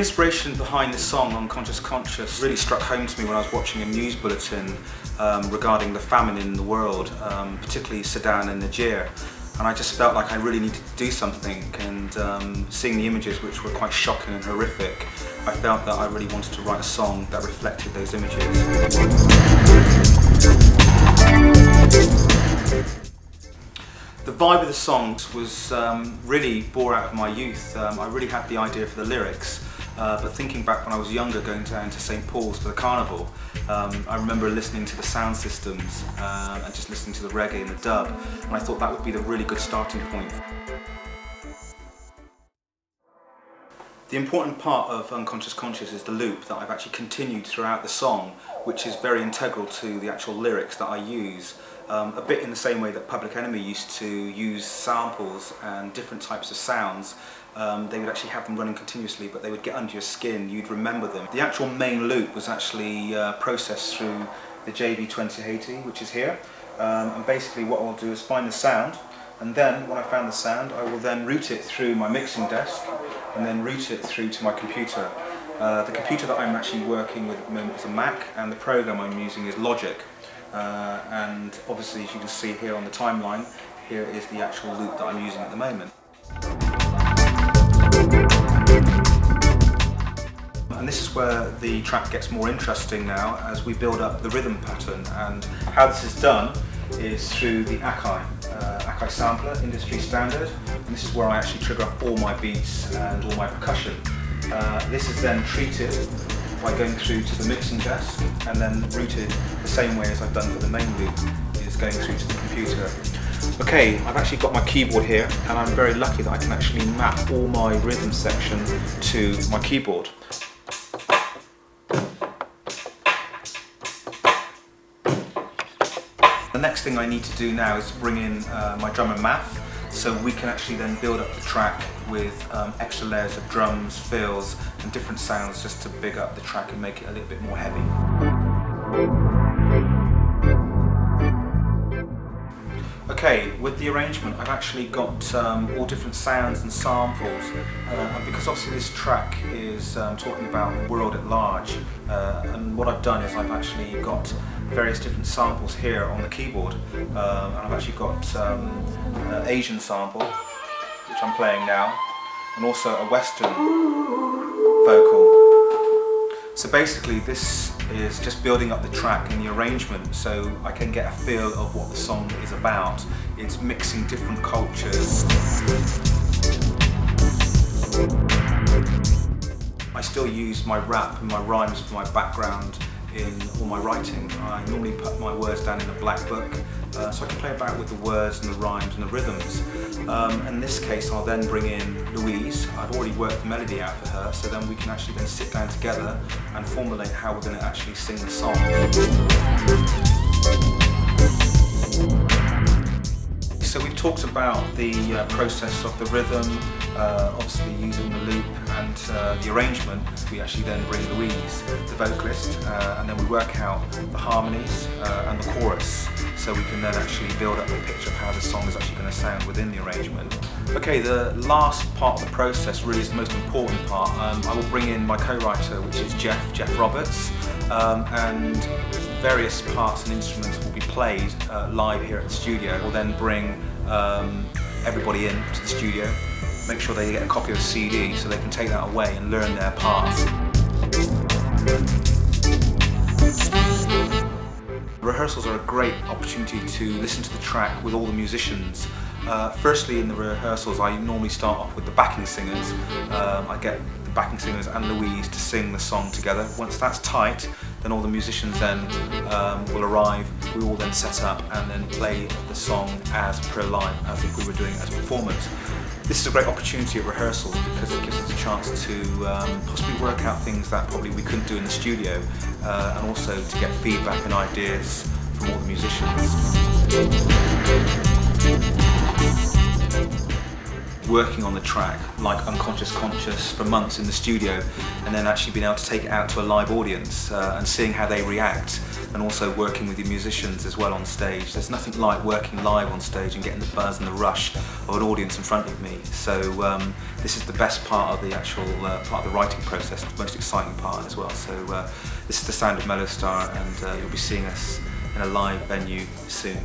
inspiration behind this song, Unconscious Conscious, really struck home to me when I was watching a news bulletin regarding the famine in the world, particularly Sudan and Niger. And I just felt like I really needed to do something, and seeing the images, which were quite shocking and horrific, I felt that I really wanted to write a song that reflected those images. The vibe of the songs was really bore out of my youth. I really had the idea for the lyrics, but thinking back when I was younger, going down to St. Paul's for the carnival, I remember listening to the sound systems and just listening to the reggae and the dub, and I thought that would be the really good starting point. The important part of Unconscious Conscious is the loop that I've actually continued throughout the song, which is very integral to the actual lyrics that I use. A bit in the same way that Public Enemy used to use samples and different types of sounds. They would actually have them running continuously, but they would get under your skin, you'd remember them. The actual main loop was actually processed through the JV2080, which is here. And basically what I'll do is find the sound, and then when I found the sound, I will then route it through my mixing desk, and then route it through to my computer. The computer that I'm actually working with at the moment is a Mac, and the program I'm using is Logic. And obviously, as you can see here on the timeline, here is the actual loop that I'm using at the moment. And this is where the track gets more interesting now, as we build up the rhythm pattern. And how this is done is through the Akai sampler, industry standard. And this is where I actually trigger up all my beats and all my percussion. This is then treated by going through to the mixing desk and then routed the same way as I've done for the main loop, is going through to the computer. Okay, I've actually got my keyboard here, and I'm very lucky that I can actually map all my rhythm section to my keyboard. The next thing I need to do now is bring in my drummer Math, so we can actually then build up the track with extra layers of drums, fills and different sounds, just to big up the track and make it a little bit more heavy. Okay, with the arrangement I've actually got all different sounds and samples, and because obviously this track is talking about the world at large, and what I've done is I've actually got various different samples here on the keyboard, and I've actually got an Asian sample, which I'm playing now, and also a Western vocal. So basically this is just building up the track and the arrangement so I can get a feel of what the song is about. It's mixing different cultures. I still use my rap and my rhymes for my background in all my writing. I normally put my words down in a black book, so I can play about with the words and the rhymes and the rhythms. In this case I'll then bring in Louise. I've already worked the melody out for her, so then we can actually then sit down together and formulate how we're going to actually sing the song. So we've talked about the process of the rhythm, obviously using the loop and the arrangement. We actually then bring Louise, the vocalist, and then we work out the harmonies and the chorus, so we can then actually build up the picture of how the song is actually going to sound within the arrangement. Okay, the last part of the process really is the most important part. I will bring in my co-writer, which is Jeff Roberts, and various parts and instruments will be played live here at the studio. We'll then bring everybody in to the studio, make sure they get a copy of the CD so they can take that away and learn their parts. Rehearsals are a great opportunity to listen to the track with all the musicians. Firstly, in the rehearsals I normally start off with the backing singers. I get the backing singers and Louise to sing the song together. Once that's tight, then all the musicians then will arrive. We will then set up and then play the song as per live, as if we were doing it as a performance. This is a great opportunity at rehearsals because it gives us a chance to possibly work out things that probably we couldn't do in the studio, and also to get feedback and ideas from all the musicians. working on the track like Unconscious Conscious for months in the studio, and then actually being able to take it out to a live audience and seeing how they react, and also working with the musicians as well on stage. There's nothing like working live on stage and getting the buzz and the rush of an audience in front of me. So this is the best part of the actual part of the writing process, the most exciting part as well. So this is the sound of Mellow Star, and you'll be seeing us in a live venue soon.